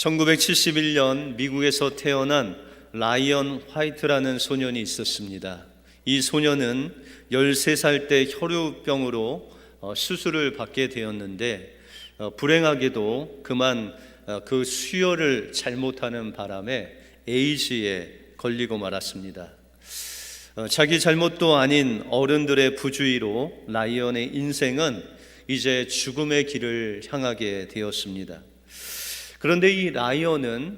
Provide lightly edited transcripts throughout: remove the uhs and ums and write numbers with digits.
1971년 미국에서 태어난 라이언 화이트라는 소년이 있었습니다. 이 소년은 13살 때 혈우병으로 수술을 받게 되었는데 불행하게도 그만 그 수혈을 잘못하는 바람에 에이즈에 걸리고 말았습니다. 자기 잘못도 아닌 어른들의 부주의로 라이언의 인생은 이제 죽음의 길을 향하게 되었습니다. 그런데 이 라이언은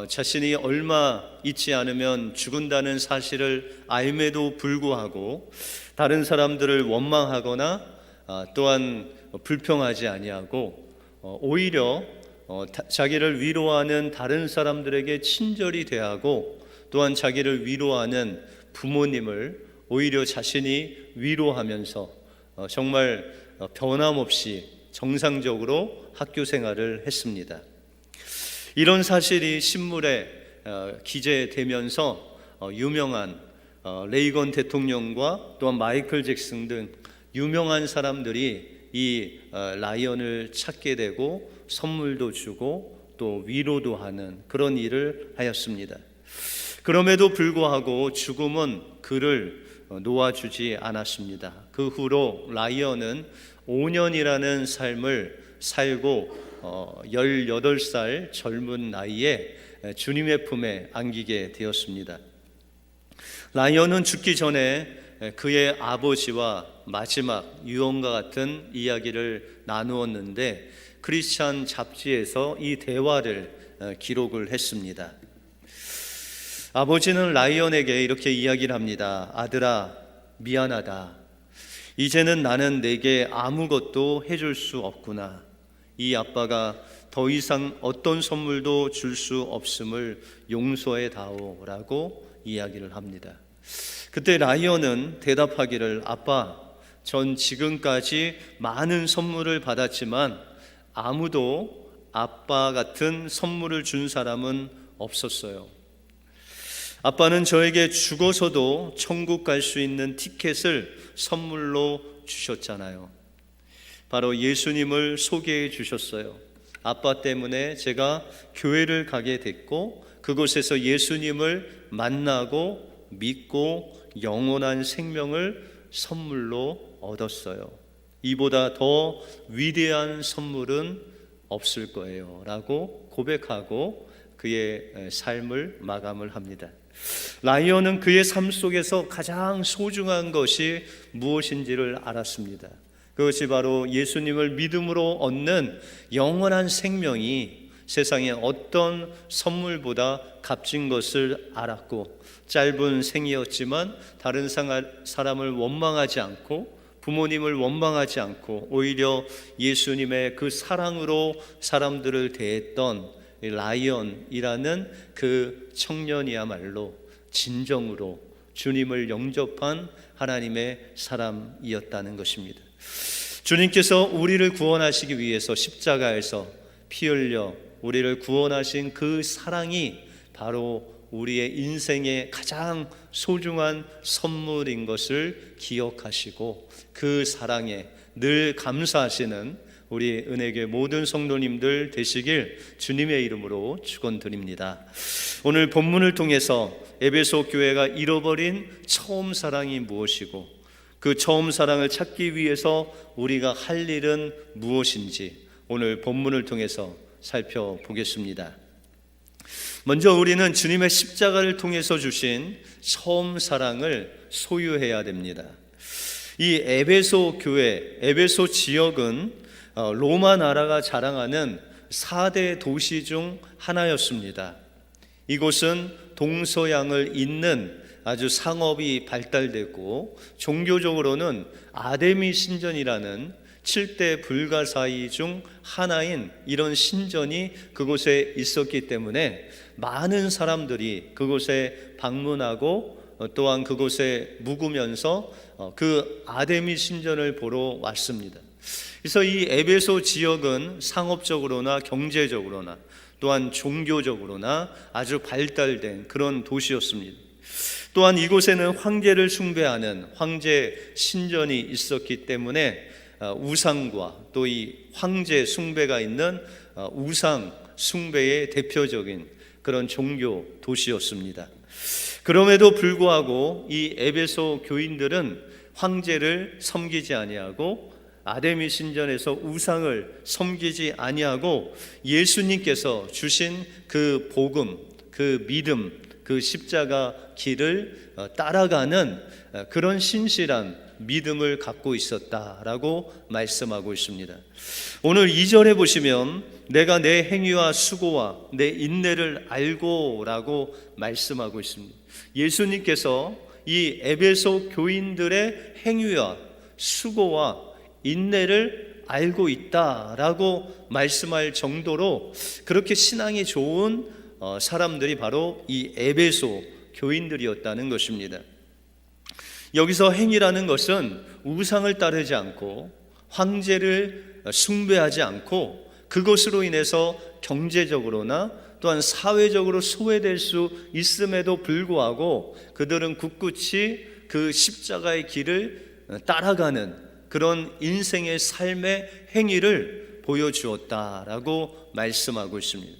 자신이 얼마 있지 않으면 죽는다는 사실을 알매도 불구하고 다른 사람들을 원망하거나 또한 불평하지 아니하고 오히려 자기를 위로하는 다른 사람들에게 친절히 대하고 또한 자기를 위로하는 부모님을 오히려 자신이 위로하면서 정말 변함없이 정상적으로 학교 생활을 했습니다. 이런 사실이 신문에 기재되면서 유명한 레이건 대통령과 또한 마이클 잭슨 등 유명한 사람들이 이 라이언을 찾게 되고 선물도 주고 또 위로도 하는 그런 일을 하였습니다. 그럼에도 불구하고 죽음은 그를 놓아주지 않았습니다. 그 후로 라이언은 5년이라는 삶을 살고 18살 젊은 나이에 주님의 품에 안기게 되었습니다. 라이언은 죽기 전에 그의 아버지와 마지막 유언과 같은 이야기를 나누었는데 크리스찬 잡지에서 이 대화를 기록을 했습니다. 아버지는 라이언에게 이렇게 이야기를 합니다. 아들아, 미안하다. 이제는 나는 내게 아무것도 해줄 수 없구나. 이 아빠가 더 이상 어떤 선물도 줄 수 없음을 용서해 다오 라고 이야기를 합니다. 그때 라이언은 대답하기를, 아빠, 전 지금까지 많은 선물을 받았지만 아무도 아빠 같은 선물을 준 사람은 없었어요. 아빠는 저에게 죽어서도 천국 갈 수 있는 티켓을 선물로 주셨잖아요. 바로 예수님을 소개해 주셨어요. 아빠 때문에 제가 교회를 가게 됐고 그곳에서 예수님을 만나고 믿고 영원한 생명을 선물로 얻었어요. 이보다 더 위대한 선물은 없을 거예요 라고 고백하고 그의 삶을 마감을 합니다. 라이언은 그의 삶 속에서 가장 소중한 것이 무엇인지를 알았습니다. 그것이 바로 예수님을 믿음으로 얻는 영원한 생명이 세상의 어떤 선물보다 값진 것을 알았고, 짧은 생이었지만 다른 사람을 원망하지 않고 부모님을 원망하지 않고 오히려 예수님의 그 사랑으로 사람들을 대했던 라이언이라는 그 청년이야말로 진정으로 주님을 영접한 하나님의 사람이었다는 것입니다. 주님께서 우리를 구원하시기 위해서 십자가에서 피 흘려 우리를 구원하신 그 사랑이 바로 우리의 인생의 가장 소중한 선물인 것을 기억하시고 그 사랑에 늘 감사하시는 우리 은혜교회 모든 성도님들 되시길 주님의 이름으로 축원드립니다. 오늘 본문을 통해서 에베소 교회가 잃어버린 처음 사랑이 무엇이고 그 처음 사랑을 찾기 위해서 우리가 할 일은 무엇인지 오늘 본문을 통해서 살펴보겠습니다. 먼저 우리는 주님의 십자가를 통해서 주신 처음 사랑을 소유해야 됩니다. 이 에베소 교회, 에베소 지역은 로마 나라가 자랑하는 4대 도시 중 하나였습니다. 이곳은 동서양을 잇는 아주 상업이 발달됐고 종교적으로는 아데미 신전이라는 7대 불가사의 중 하나인 이런 신전이 그곳에 있었기 때문에 많은 사람들이 그곳에 방문하고 또한 그곳에 묵으면서 그 아데미 신전을 보러 왔습니다. 그래서 이 에베소 지역은 상업적으로나 경제적으로나 또한 종교적으로나 아주 발달된 그런 도시였습니다. 또한 이곳에는 황제를 숭배하는 황제 신전이 있었기 때문에 우상과 또 이 황제 숭배가 있는 우상 숭배의 대표적인 그런 종교 도시였습니다. 그럼에도 불구하고 이 에베소 교인들은 황제를 섬기지 아니하고 아데미 신전에서 우상을 섬기지 아니하고 예수님께서 주신 그 복음, 그 믿음, 그 십자가 길을 따라가는 그런 신실한 믿음을 갖고 있었다라고 말씀하고 있습니다. 오늘 2절에 보시면 내가 내 행위와 수고와 내 인내를 알고 라고 말씀하고 있습니다. 예수님께서 이 에베소 교인들의 행위와 수고와 인내를 알고 있다라고 말씀할 정도로 그렇게 신앙이 좋은 사람들이 바로 이 에베소 교인들이었다는 것입니다. 여기서 행위라는 것은 우상을 따르지 않고 황제를 숭배하지 않고 그것으로 인해서 경제적으로나 또한 사회적으로 소외될 수 있음에도 불구하고 그들은 굳굳이 그 십자가의 길을 따라가는 그런 인생의 삶의 행위를 보여주었다라고 말씀하고 있습니다.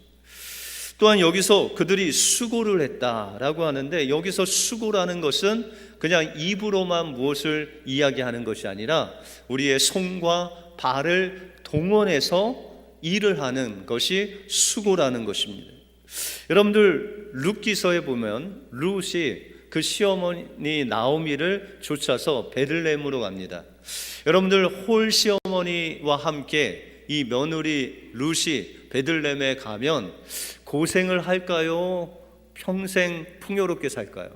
또한 여기서 그들이 수고를 했다라고 하는데 여기서 수고라는 것은 그냥 입으로만 무엇을 이야기하는 것이 아니라 우리의 손과 발을 동원해서 일을 하는 것이 수고라는 것입니다. 여러분들 룻기서에 보면 룻이 그 시어머니 나오미를 쫓아서 베들레헴으로 갑니다. 여러분들 홀 시어머니와 함께 이 며느리 룻이 베들레헴에 가면 고생을 할까요? 평생 풍요롭게 살까요?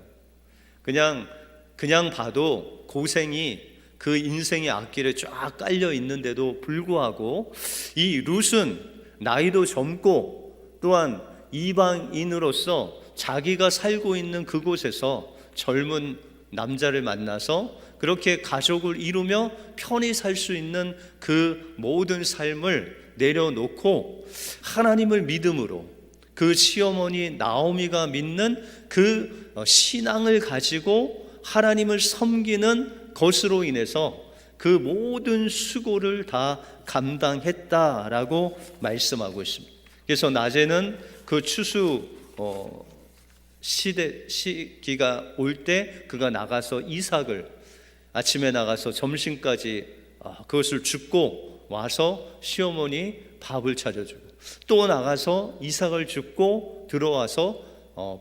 그냥 봐도 고생이 그 인생의 앞길에 쫙 깔려 있는데도 불구하고 이 룻은 나이도 젊고 또한 이방인으로서 자기가 살고 있는 그곳에서 젊은 남자를 만나서 그렇게 가족을 이루며 편히 살 수 있는 그 모든 삶을 내려놓고 하나님을 믿음으로 그 시어머니 나오미가 믿는 그 신앙을 가지고 하나님을 섬기는 것으로 인해서 그 모든 수고를 다 감당했다라고 말씀하고 있습니다. 그래서 낮에는 그 추수 시기가 올 때 그가 나가서 이삭을 아침에 나가서 점심까지 그것을 줍고 와서 시어머니 밥을 차려주고 또 나가서 이삭을 줍고 들어와서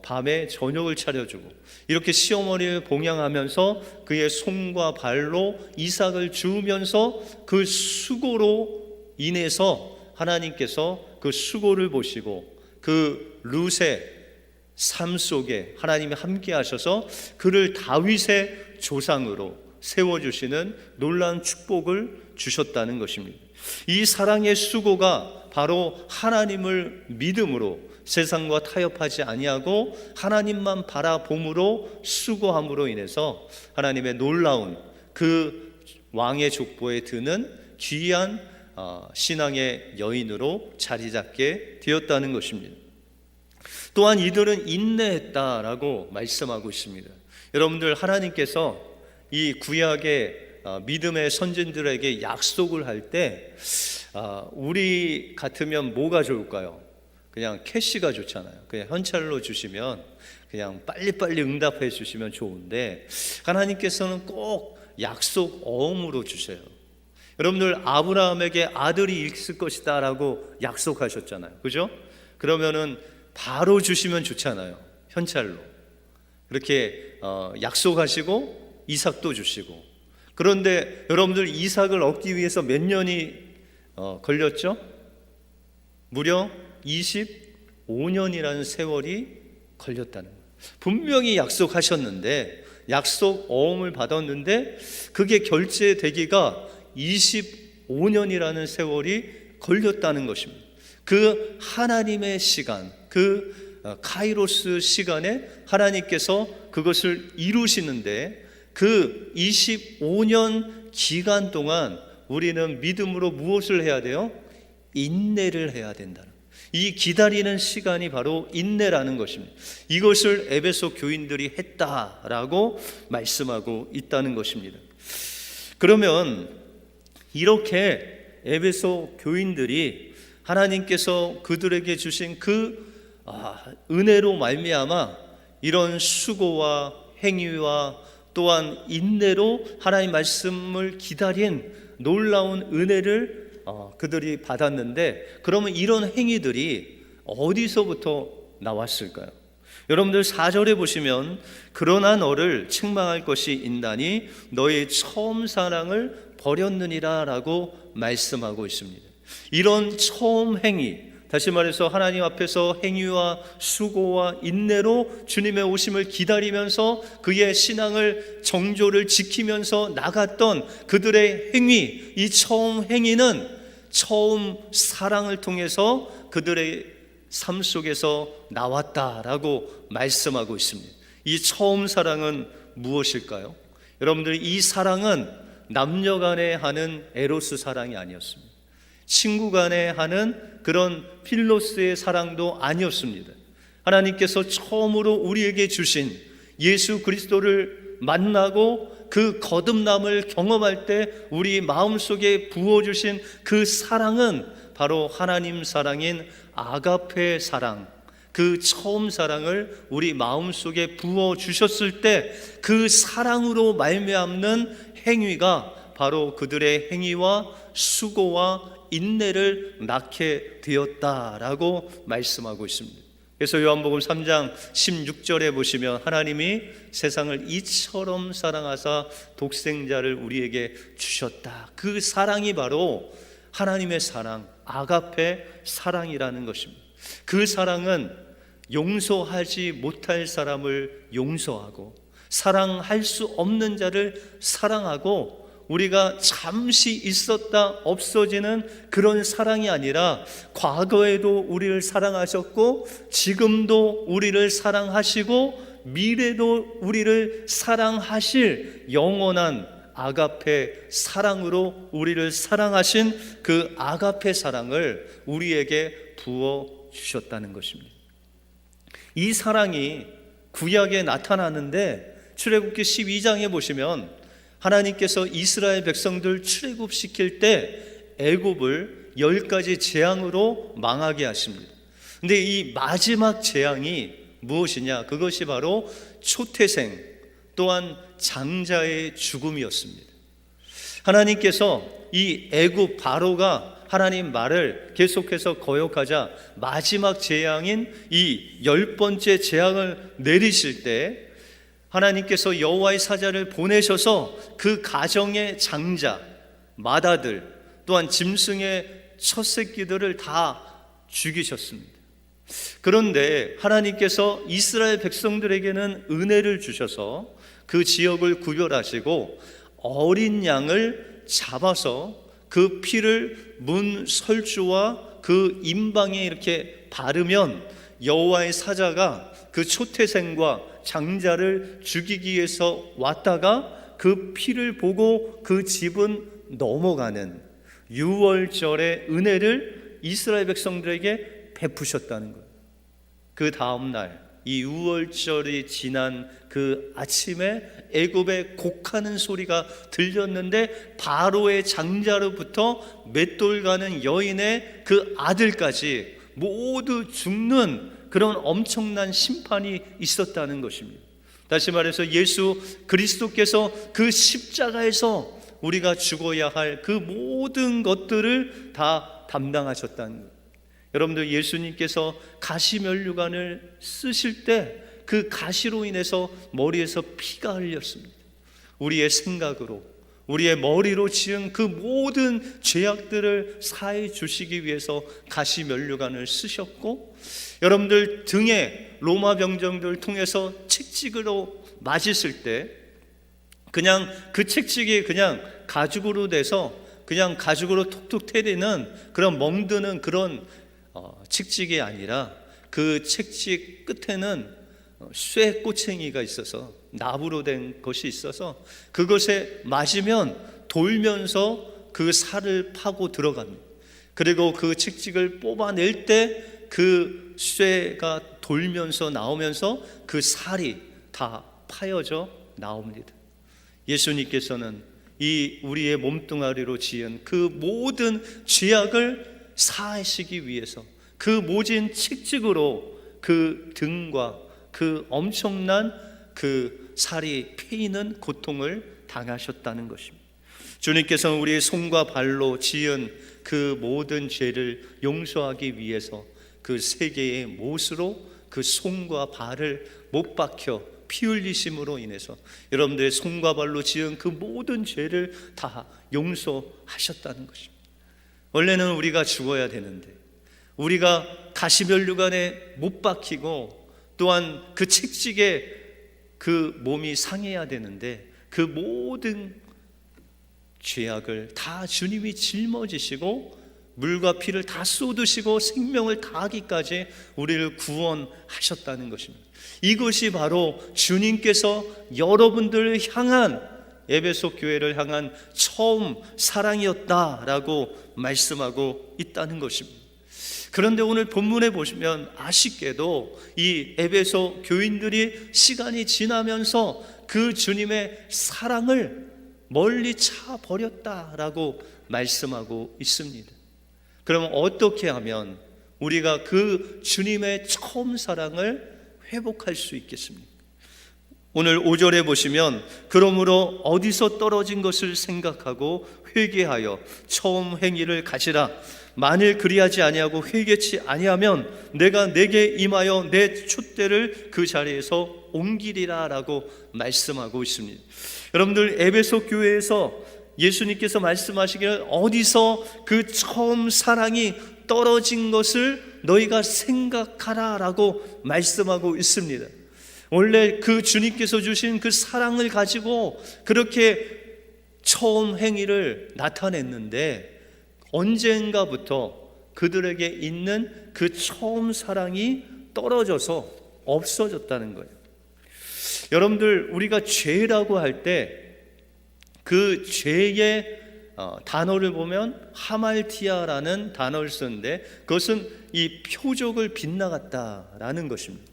밤에 저녁을 차려주고 이렇게 시어머니를 봉양하면서 그의 손과 발로 이삭을 주우면서 그 수고로 인해서 하나님께서 그 수고를 보시고 그 룻의 삶 속에 하나님이 함께 하셔서 그를 다윗의 조상으로 세워주시는 놀라운 축복을 주셨다는 것입니다. 이 사랑의 수고가 바로 하나님을 믿음으로 세상과 타협하지 아니하고 하나님만 바라봄으로 수고함으로 인해서 하나님의 놀라운 그 왕의 족보에 드는 귀한 신앙의 여인으로 자리 잡게 되었다는 것입니다. 또한 이들은 인내했다라고 말씀하고 있습니다. 여러분들 하나님께서 이 구약의 믿음의 선진들에게 약속을 할 때 우리 같으면 뭐가 좋을까요? 그냥 캐시가 좋잖아요. 그냥 현찰로 주시면 그냥 빨리빨리 응답해 주시면 좋은데 하나님께서는 꼭 약속 어음으로 주세요. 여러분들 아브라함에게 아들이 있을 것이다 라고 약속하셨잖아요. 그죠? 그러면은 바로 주시면 좋잖아요. 현찰로 그렇게 약속하시고 이삭도 주시고. 그런데 여러분들 이삭을 얻기 위해서 몇 년이 걸렸죠? 무려 25년이라는 세월이 걸렸다는 거예요. 분명히 약속하셨는데 약속 어음을 받았는데 그게 결제되기가 25년이라는 세월이 걸렸다는 것입니다. 그 하나님의 시간, 그 카이로스 시간에 하나님께서 그것을 이루시는데 그 25년 기간 동안 우리는 믿음으로 무엇을 해야 돼요? 인내를 해야 된다는, 이 기다리는 시간이 바로 인내라는 것입니다. 이것을 에베소 교인들이 했다라고 말씀하고 있다는 것입니다. 그러면 이렇게 에베소 교인들이 하나님께서 그들에게 주신 그 은혜로 말미암아 이런 수고와 행위와 또한 인내로 하나님 말씀을 기다린 놀라운 은혜를 그들이 받았는데, 그러면 이런 행위들이 어디서부터 나왔을까요? 여러분들 4절에 보시면 그러나 너를 책망할 것이 있나니 너의 처음 사랑을 버렸느니라 라고 말씀하고 있습니다. 이런 처음 행위, 다시 말해서 하나님 앞에서 행위와 수고와 인내로 주님의 오심을 기다리면서 그의 신앙을 정조를 지키면서 나갔던 그들의 행위, 이 처음 행위는 처음 사랑을 통해서 그들의 삶 속에서 나왔다라고 말씀하고 있습니다. 이 처음 사랑은 무엇일까요? 여러분들, 이 사랑은 남녀 간에 하는 에로스 사랑이 아니었습니다. 친구 간에 하는 그런 필로스의 사랑도 아니었습니다. 하나님께서 처음으로 우리에게 주신 예수 그리스도를 만나고 그 거듭남을 경험할 때 우리 마음속에 부어주신 그 사랑은 바로 하나님 사랑인 아가페 사랑, 그 처음 사랑을 우리 마음속에 부어주셨을 때 그 사랑으로 말미암는 행위가 바로 그들의 행위와 수고와 인내를 낳게 되었다라고 말씀하고 있습니다. 그래서 요한복음 3장 16절에 보시면 하나님이 세상을 이처럼 사랑하사 독생자를 우리에게 주셨다. 그 사랑이 바로 하나님의 사랑, 아가페 사랑이라는 것입니다. 그 사랑은 용서하지 못할 사람을 용서하고 사랑할 수 없는 자를 사랑하고 우리가 잠시 있었다 없어지는 그런 사랑이 아니라 과거에도 우리를 사랑하셨고 지금도 우리를 사랑하시고 미래도 우리를 사랑하실 영원한 아가페 사랑으로 우리를 사랑하신 그 아가페 사랑을 우리에게 부어 주셨다는 것입니다. 이 사랑이 구약에 나타나는데 출애굽기 12장에 보시면 하나님께서 이스라엘 백성들 출애굽시킬 때 애굽을 10가지 재앙으로 망하게 하십니다. 근데 이 마지막 재앙이 무엇이냐? 그것이 바로 초태생 또한 장자의 죽음이었습니다. 하나님께서 이 애굽 바로가 하나님 말을 계속해서 거역하자 마지막 재앙인 이 10번째 재앙을 내리실 때 하나님께서 여호와의 사자를 보내셔서 그 가정의 장자, 맏아들 또한 짐승의 첫 새끼들을 다 죽이셨습니다. 그런데 하나님께서 이스라엘 백성들에게는 은혜를 주셔서 그 지역을 구별하시고 어린 양을 잡아서 그 피를 문 설주와 그 임방에 이렇게 바르면 여호와의 사자가 그 초태생과 장자를 죽이기 위해서 왔다가 그 피를 보고 그 집은 넘어가는 유월절의 은혜를 이스라엘 백성들에게 베푸셨다는 거예요. 그 다음 날 이 유월절이 지난 그 아침에 애굽에 곡하는 소리가 들렸는데 바로의 장자로부터 맷돌 가는 여인의 그 아들까지 모두 죽는 그런 엄청난 심판이 있었다는 것입니다. 다시 말해서 예수 그리스도께서 그 십자가에서 우리가 죽어야 할 그 모든 것들을 다 담당하셨다는 거예요. 여러분들, 예수님께서 가시면류관을 쓰실 때 그 가시로 인해서 머리에서 피가 흘렸습니다. 우리의 생각으로 우리의 머리로 지은 그 모든 죄악들을 사해 주시기 위해서 가시면류관을 쓰셨고, 여러분들 등에 로마 병정들 통해서 책찍으로 맞으실 때 그냥 그 책찍이 그냥 가죽으로 돼서 그냥 가죽으로 톡톡 때리는 그런 멍드는 그런 책찍이 아니라 그 책찍 끝에는 쇠 꼬챙이가 있어서 나무로 된 것이 있어서 그것에 맞으면 돌면서 그 살을 파고 들어갑니다. 그리고 그 책찍을 뽑아낼 때 그 쇠가 돌면서 나오면서 그 살이 다 파여져 나옵니다. 예수님께서는 이 우리의 몸뚱아리로 지은 그 모든 죄악을 사하시기 위해서 그 모진 채찍으로 그 등과 그 엄청난 그 살이 패이는 고통을 당하셨다는 것입니다. 주님께서는 우리의 손과 발로 지은 그 모든 죄를 용서하기 위해서 그 세 개의 못으로 그 손과 발을 못 박혀 피 흘리심으로 인해서 여러분들의 손과 발로 지은 그 모든 죄를 다 용서하셨다는 것입니다. 원래는 우리가 죽어야 되는데, 우리가 가시면류관에 못 박히고 또한 그 채찍에 그 몸이 상해야 되는데, 그 모든 죄악을 다 주님이 짊어지시고 물과 피를 다 쏟으시고 생명을 다하기까지 우리를 구원하셨다는 것입니다. 이것이 바로 주님께서 여러분들을 향한, 에베소 교회를 향한 처음 사랑이었다라고 말씀하고 있다는 것입니다. 그런데 오늘 본문에 보시면 아쉽게도 이 에베소 교인들이 시간이 지나면서 그 주님의 사랑을 멀리 차 버렸다라고 말씀하고 있습니다. 그러면 어떻게 하면 우리가 그 주님의 처음 사랑을 회복할 수 있겠습니까? 오늘 5절에 보시면 그러므로 어디서 떨어진 것을 생각하고 회개하여 처음 행위를 가지라. 만일 그리하지 아니하고 회개치 아니하면 내가 내게 임하여 내 촛대를 그 자리에서 옮기리라 라고 말씀하고 있습니다. 여러분들, 에베소 교회에서 예수님께서 말씀하시기를 어디서 그 처음 사랑이 떨어진 것을 너희가 생각하라 라고 말씀하고 있습니다. 원래 그 주님께서 주신 그 사랑을 가지고 그렇게 처음 행위를 나타냈는데 언젠가부터 그들에게 있는 그 처음 사랑이 떨어져서 없어졌다는 거예요. 여러분들, 우리가 죄라고 할 때 그 죄의 단어를 보면 하말티아라는 단어를 쓰는데 그것은 이 표적을 빗나갔다라는 것입니다.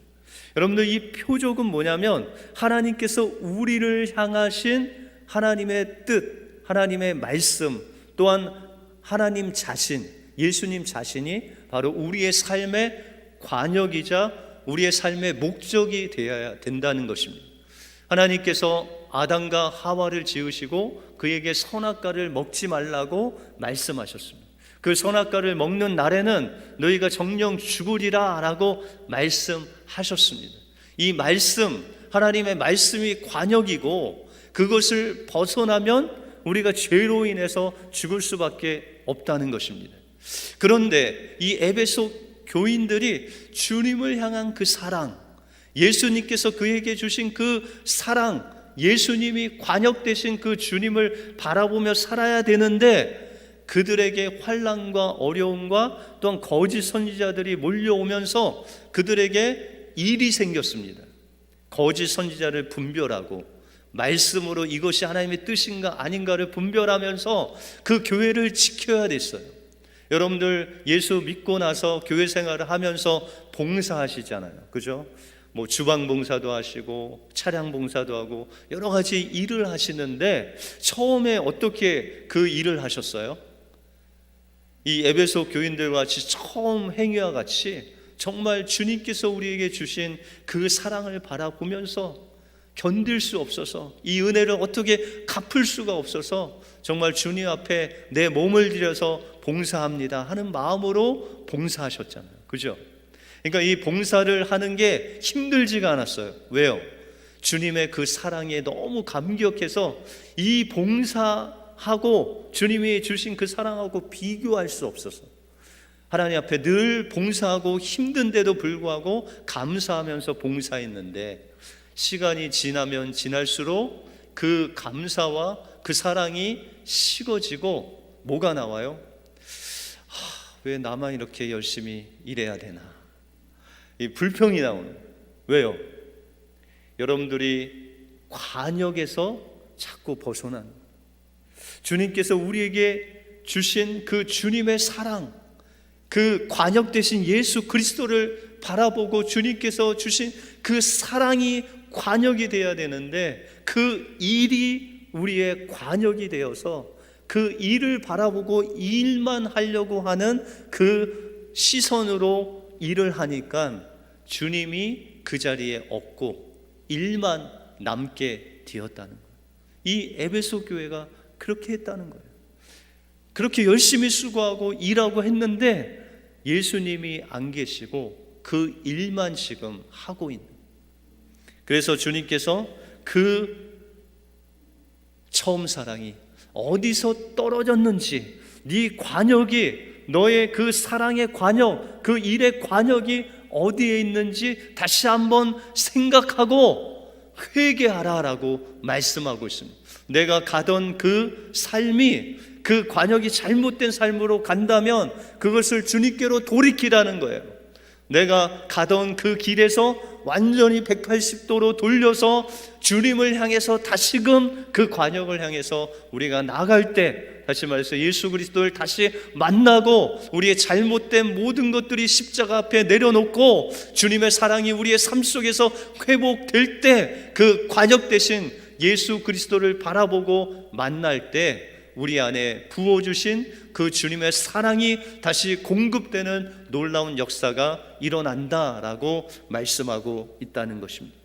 여러분들, 이 표적은 뭐냐면 하나님께서 우리를 향하신 하나님의 뜻, 하나님의 말씀, 또한 하나님 자신, 예수님 자신이 바로 우리의 삶의 관역이자 우리의 삶의 목적이 되어야 된다는 것입니다. 하나님께서 아담과 하와를 지으시고 그에게 선악과를 먹지 말라고 말씀하셨습니다. 그 선악과를 먹는 날에는 너희가 정령 죽으리라 라고 말씀하셨습니다. 이 말씀, 하나님의 말씀이 관역이고 그것을 벗어나면 우리가 죄로 인해서 죽을 수밖에 없다는 것입니다. 그런데 이 에베소 교인들이 주님을 향한 그 사랑, 예수님께서 그에게 주신 그 사랑, 예수님이 관역 되신 그 주님을 바라보며 살아야 되는데 그들에게 환난과 어려움과 또한 거짓 선지자들이 몰려오면서 그들에게 일이 생겼습니다. 거짓 선지자를 분별하고 말씀으로 이것이 하나님의 뜻인가 아닌가를 분별하면서 그 교회를 지켜야 됐어요. 여러분들, 예수 믿고 나서 교회 생활을 하면서 봉사하시잖아요. 그죠? 뭐 주방 봉사도 하시고 차량 봉사도 하고 여러 가지 일을 하시는데 처음에 어떻게 그 일을 하셨어요? 이 에베소 교인들과 같이 처음 행위와 같이 정말 주님께서 우리에게 주신 그 사랑을 바라보면서 견딜 수 없어서, 이 은혜를 어떻게 갚을 수가 없어서 정말 주님 앞에 내 몸을 들여서 봉사합니다 하는 마음으로 봉사하셨잖아요. 그죠? 그러니까 이 봉사를 하는 게 힘들지가 않았어요. 왜요? 주님의 그 사랑에 너무 감격해서 이 봉사하고 주님이 주신 그 사랑하고 비교할 수 없어서 하나님 앞에 늘 봉사하고 힘든데도 불구하고 감사하면서 봉사했는데 시간이 지나면 지날수록 그 감사와 그 사랑이 식어지고 뭐가 나와요? 왜 나만 이렇게 열심히 일해야 되나? 이 불평이 나오는. 왜요? 여러분들이 관역에서 자꾸 벗어난, 주님께서 우리에게 주신 그 주님의 사랑, 그 관역 되신 예수 그리스도를 바라보고 주님께서 주신 그 사랑이 관역이 되어야 되는데 그 일이 우리의 관역이 되어서 그 일을 바라보고 일만 하려고 하는 그 시선으로 일을 하니까 주님이 그 자리에 없고 일만 남게 되었다는 거예요. 이 에베소 교회가 그렇게 했다는 거예요. 그렇게 열심히 수고하고 일하고 했는데 예수님이 안 계시고 그 일만 지금 하고 있는 거예요. 그래서 주님께서 그 처음 사랑이 어디서 떨어졌는지, 네 관역이, 너의 그 사랑의 관역, 그 일의 관역이 어디에 있는지 다시 한번 생각하고 회개하라라고 말씀하고 있습니다. 내가 가던 그 삶이, 그 관역이 잘못된 삶으로 간다면 그것을 주님께로 돌이키라는 거예요. 내가 가던 그 길에서 완전히 180도로 돌려서 주님을 향해서 다시금 그 관역을 향해서 우리가 나갈 때, 다시 말해서 예수 그리스도를 다시 만나고 우리의 잘못된 모든 것들이 십자가 앞에 내려놓고 주님의 사랑이 우리의 삶 속에서 회복될 때, 그 관역 대신 예수 그리스도를 바라보고 만날 때 우리 안에 부어주신 그 주님의 사랑이 다시 공급되는 놀라운 역사가 일어난다라고 말씀하고 있다는 것입니다.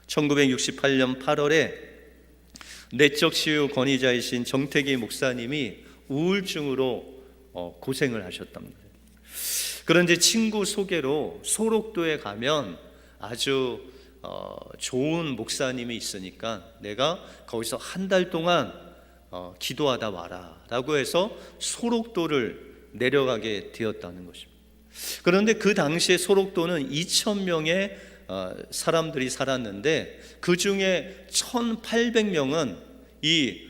1968년 8월에 내적 치유 권위자이신 정태기 목사님이 우울증으로 고생을 하셨답니다. 그런데 친구 소개로 소록도에 가면 아주 좋은 목사님이 있으니까 내가 거기서 한 달 동안 기도하다 와라 라고 해서 소록도를 내려가게 되었다는 것입니다. 그런데 그 당시에 소록도는 2,000명의 사람들이 살았는데 그 중에 1,800명은 이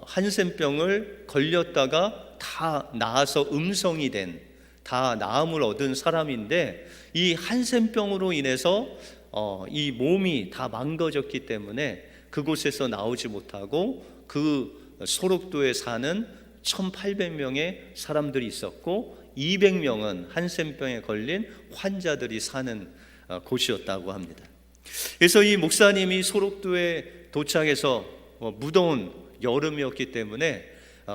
한센병을 걸렸다가 다 나아서 음성이 된, 다 나음을 얻은 사람인데, 이 한센병으로 인해서 이 몸이 다 망가졌기 때문에 그곳에서 나오지 못하고 그 소록도에 사는 1,800명의 사람들이 있었고 200명은 한센병에 걸린 환자들이 사는 곳이었다고 합니다. 그래서 이 목사님이 소록도에 도착해서 무더운 여름이었기 때문에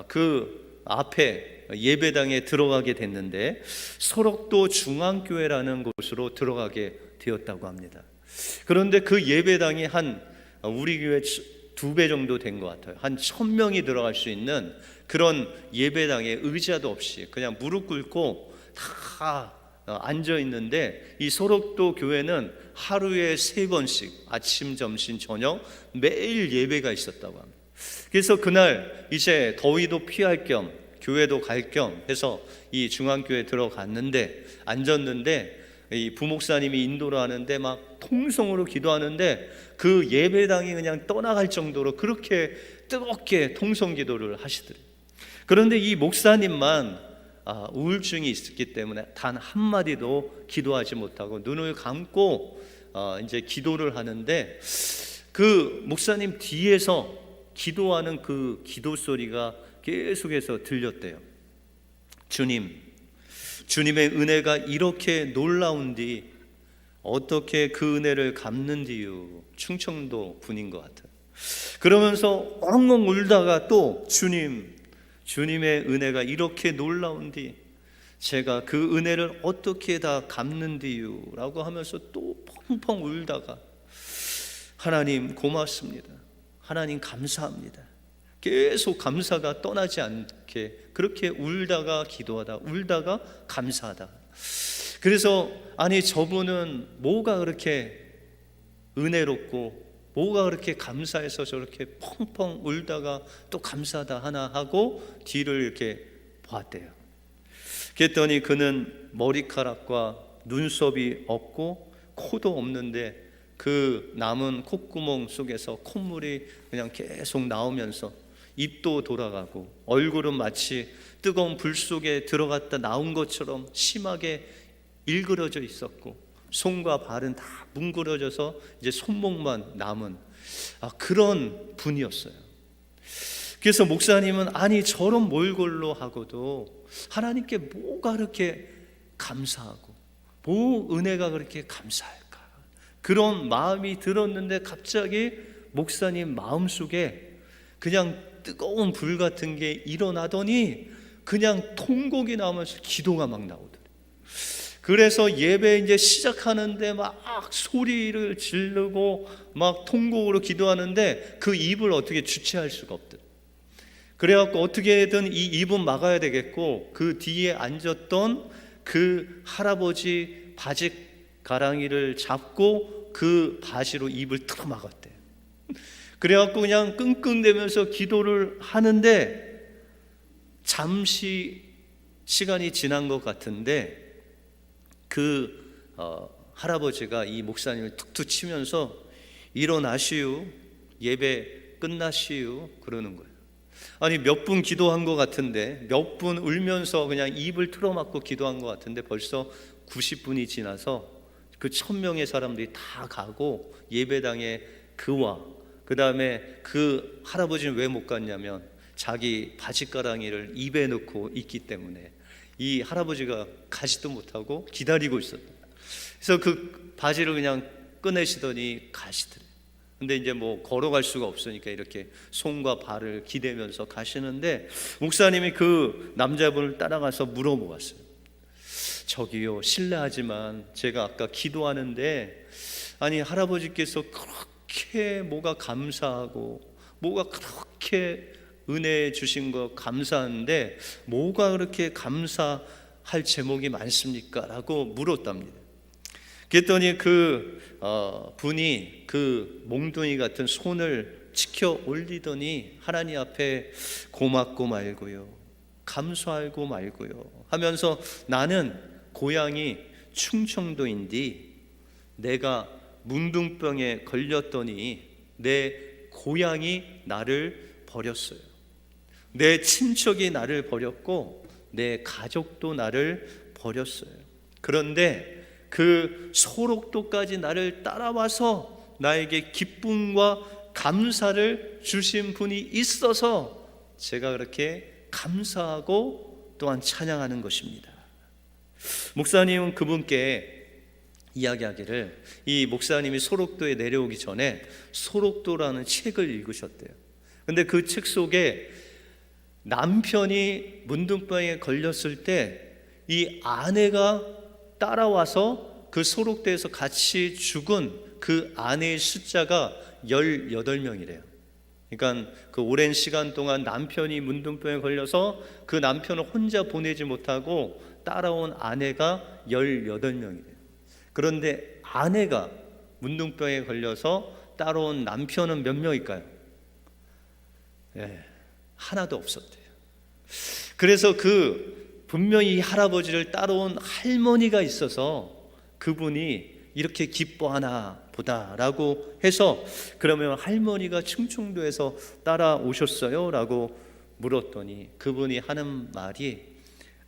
그 앞에 예배당에 들어가게 됐는데 소록도 중앙교회라는 곳으로 들어가게 되었다고 합니다. 그런데 그 예배당이 한 우리 교회 2배 정도 된 것 같아요. 한 1,000명이 들어갈 수 있는 그런 예배당에 의자도 없이 그냥 무릎 꿇고 다 앉아 있는데, 이 소록도 교회는 하루에 3번씩 아침, 점심, 저녁 매일 예배가 있었다고 합니다. 그래서 그날 이제 더위도 피할 겸 교회도 갈 겸 해서 이 중앙교회에 들어갔는데 앉았는데, 이 부목사님이 인도를 하는데 막 통성으로 기도하는데 그 예배당이 그냥 떠나갈 정도로 그렇게 뜨겁게 통성 기도를 하시더래요. 그런데 이 목사님만 우울증이 있었기 때문에 단 한마디도 기도하지 못하고 눈을 감고 이제 기도를 하는데, 그 목사님 뒤에서 기도하는 그 기도 소리가 계속해서 들렸대요. 주님의 은혜가 이렇게 놀라운디 어떻게 그 은혜를 갚는디요. 충청도 분인 것 같아요. 그러면서 엉엉 울다가 또 주님의 은혜가 이렇게 놀라운디 제가 그 은혜를 어떻게 다 갚는디요 라고 하면서 또 펑펑 울다가 하나님 고맙습니다, 하나님 감사합니다, 계속 감사가 떠나지 않게 그렇게 울다가 기도하다 울다가 감사하다. 그래서 아니 저분은 뭐가 그렇게 은혜롭고 뭐가 그렇게 감사해서 저렇게 펑펑 울다가 또 감사하다 하나 하고 뒤를 이렇게 봤대요. 그랬더니 그는 머리카락과 눈썹이 없고 코도 없는데 그 남은 콧구멍 속에서 콧물이 그냥 계속 나오면서 입도 돌아가고 얼굴은 마치 뜨거운 불 속에 들어갔다 나온 것처럼 심하게 일그러져 있었고 손과 발은 다 뭉그러져서 이제 손목만 남은 그런 분이었어요. 그래서 목사님은 아니 저런 몰골로 하고도 하나님께 뭐가 그렇게 감사하고 뭐 은혜가 그렇게 감사할까, 그런 마음이 들었는데 갑자기 목사님 마음속에 그냥 뜨거운 불 같은 게 일어나더니 그냥 통곡이 나오면서 기도가 막 나오더래요. 그래서 예배 이제 시작하는데 막 소리를 지르고 막 통곡으로 기도하는데 그 입을 어떻게 주체할 수가 없더래요. 그래갖고 어떻게든 이 입은 막아야 되겠고 그 뒤에 앉았던 그 할아버지 바지 가랑이를 잡고 그 바지로 입을 틀어 막았대요. 그래갖고 그냥 끙끙대면서 기도를 하는데 잠시 시간이 지난 것 같은데 그 할아버지가 이 목사님을 툭툭 치면서 일어나시오, 예배 끝나시오 그러는 거예요. 아니 몇 분 기도한 것 같은데, 몇 분 울면서 그냥 입을 틀어막고 기도한 것 같은데 벌써 90분이 지나서 그 1000명의 사람들이 다 가고 예배당에 그와 그 다음에 그 할아버지는 왜 못 갔냐면 자기 바지가랑이를 입에 넣고 있기 때문에 이 할아버지가 가지도 못하고 기다리고 있었다. 그래서 그 바지를 그냥 꺼내시더니 가시더래요. 근데 이제 뭐 걸어갈 수가 없으니까 이렇게 손과 발을 기대면서 가시는데 목사님이 그 남자분을 따라가서 물어보았어요. 저기요, 실례하지만 제가 아까 기도하는데 아니 할아버지께서 그렇게 뭐가 감사하고 뭐가 그렇게 은혜 주신 거 감사한데 뭐가 그렇게 감사할 제목이 많습니까? 라고 물었답니다. 그랬더니 그 분이 그 몽둥이 같은 손을 치켜 올리더니 하나님 앞에 고맙고 말고요, 감사하고 말고요 하면서 나는 고향이 충청도인데 내가 문둥병에 걸렸더니 내 고향이 나를 버렸어요. 내 친척이 나를 버렸고 내 가족도 나를 버렸어요. 그런데 그 소록도까지 나를 따라와서 나에게 기쁨과 감사를 주신 분이 있어서 제가 그렇게 감사하고 또한 찬양하는 것입니다. 목사님은 그분께 이야기하기를 이 목사님이 소록도에 내려오기 전에 소록도라는 책을 읽으셨대요. 근데 그 책 속에 남편이 문둥병에 걸렸을 때 이 아내가 따라와서 그 소록도에서 같이 죽은 그 아내의 숫자가 18명이래요. 그러니까 그 오랜 시간 동안 남편이 문둥병에 걸려서 그 남편을 혼자 보내지 못하고 따라온 아내가 18명이래요. 그런데 아내가 문둥병에 걸려서 따라온 남편은 몇 명일까요? 하나도 없었대요. 그래서 분명히 할아버지를 따라온 할머니가 있어서 그분이 이렇게 기뻐하나 보다라고 해서 그러면 할머니가 충청도에서 따라오셨어요? 라고 물었더니 그분이 하는 말이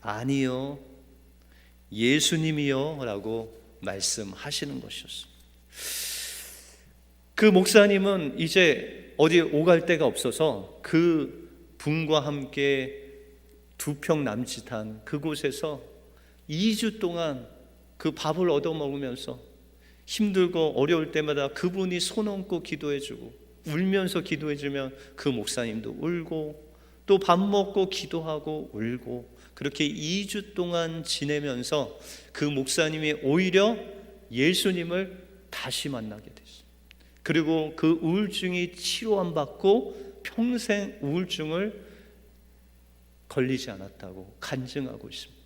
아니요, 예수님이요 라고 말씀하시는 것이었어요. 그 목사님은 이제 어디 오갈 데가 없어서 그 분과 함께 2평 남짓한 그곳에서 2주 동안 그 밥을 얻어먹으면서 힘들고 어려울 때마다 그분이 손 얹고 기도해주고 울면서 기도해주면 그 목사님도 울고 또 밥 먹고 기도하고 울고 그렇게 2주 동안 지내면서 그 목사님이 오히려 예수님을 다시 만나게 됐어요. 그리고 그 우울증이 치료 안 받고 평생 우울증을 걸리지 않았다고 간증하고 있습니다.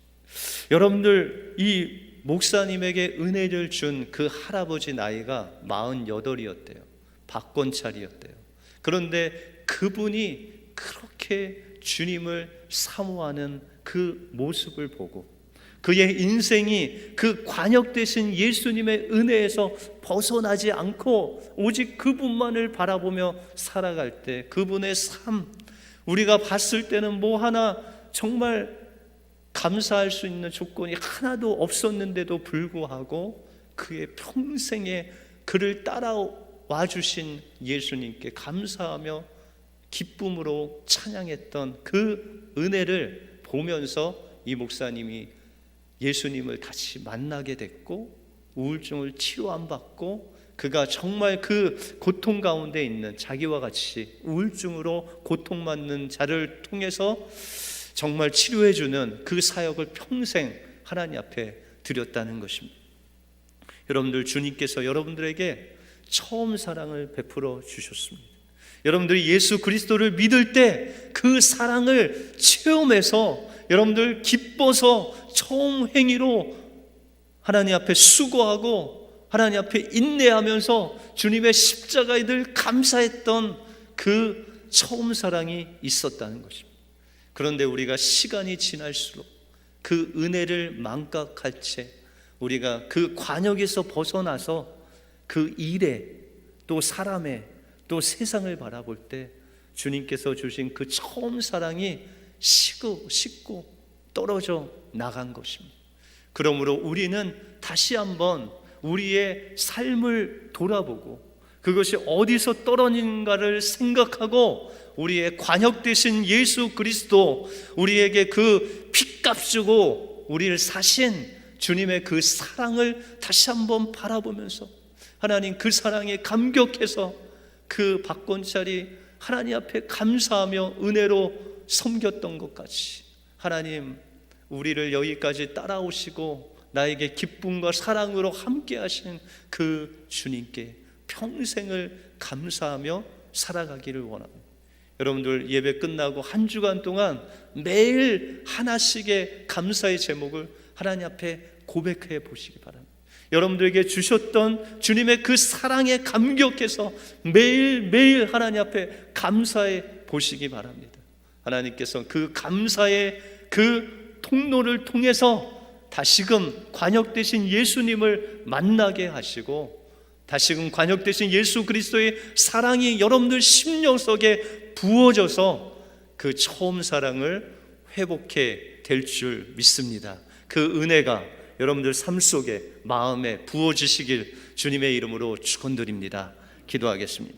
여러분들, 이 목사님에게 은혜를 준 그 할아버지 나이가 48이었대요. 박권찰이었대요. 그런데 그분이 그렇게 주님을 사모하는 그 모습을 보고 그의 인생이 그 관역되신 예수님의 은혜에서 벗어나지 않고 오직 그분만을 바라보며 살아갈 때 그분의 삶, 우리가 봤을 때는 뭐 하나 정말 감사할 수 있는 조건이 하나도 없었는데도 불구하고 그의 평생에 그를 따라와 주신 예수님께 감사하며 기쁨으로 찬양했던 그 은혜를 보면서 이 목사님이 예수님을 다시 만나게 됐고 우울증을 치료 안 받고 그가 정말 그 고통 가운데 있는 자기와 같이 우울증으로 고통받는 자를 통해서 정말 치료해주는 그 사역을 평생 하나님 앞에 드렸다는 것입니다. 여러분들, 주님께서 여러분들에게 처음 사랑을 베풀어 주셨습니다. 여러분들이 예수 그리스도를 믿을 때 그 사랑을 체험해서 여러분들 기뻐서 처음 행위로 하나님 앞에 수고하고 하나님 앞에 인내하면서 주님의 십자가에 늘 감사했던 그 처음 사랑이 있었다는 것입니다. 그런데 우리가 시간이 지날수록 그 은혜를 망각할 채 우리가 그 관역에서 벗어나서 그 일에 또 사람에 또 세상을 바라볼 때 주님께서 주신 그 처음 사랑이 식고 떨어져 나간 것입니다. 그러므로 우리는 다시 한번 우리의 삶을 돌아보고 그것이 어디서 떨어진가를 생각하고 우리의 관역 되신 예수 그리스도, 우리에게 그 핏값 주고 우리를 사신 주님의 그 사랑을 다시 한번 바라보면서 하나님 그 사랑에 감격해서 그 박권짜리 하나님 앞에 감사하며 은혜로 섬겼던 것 같이 하나님 우리를 여기까지 따라오시고 나에게 기쁨과 사랑으로 함께 하신 그 주님께 평생을 감사하며 살아가기를 원합니다. 여러분들 예배 끝나고 한 주간 동안 매일 하나씩의 감사의 제목을 하나님 앞에 고백해 보시기 바랍니다. 여러분들에게 주셨던 주님의 그 사랑에 감격해서 매일매일 하나님 앞에 감사해 보시기 바랍니다. 하나님께서 그 감사의 그 통로를 통해서 다시금 관역 되신 예수님을 만나게 하시고 다시금 관역 되신 예수 그리스도의 사랑이 여러분들 심령 속에 부어져서 그 처음 사랑을 회복해 될 줄 믿습니다. 그 은혜가 여러분들 삶 속에 마음에 부어지시길 주님의 이름으로 축원드립니다. 기도하겠습니다.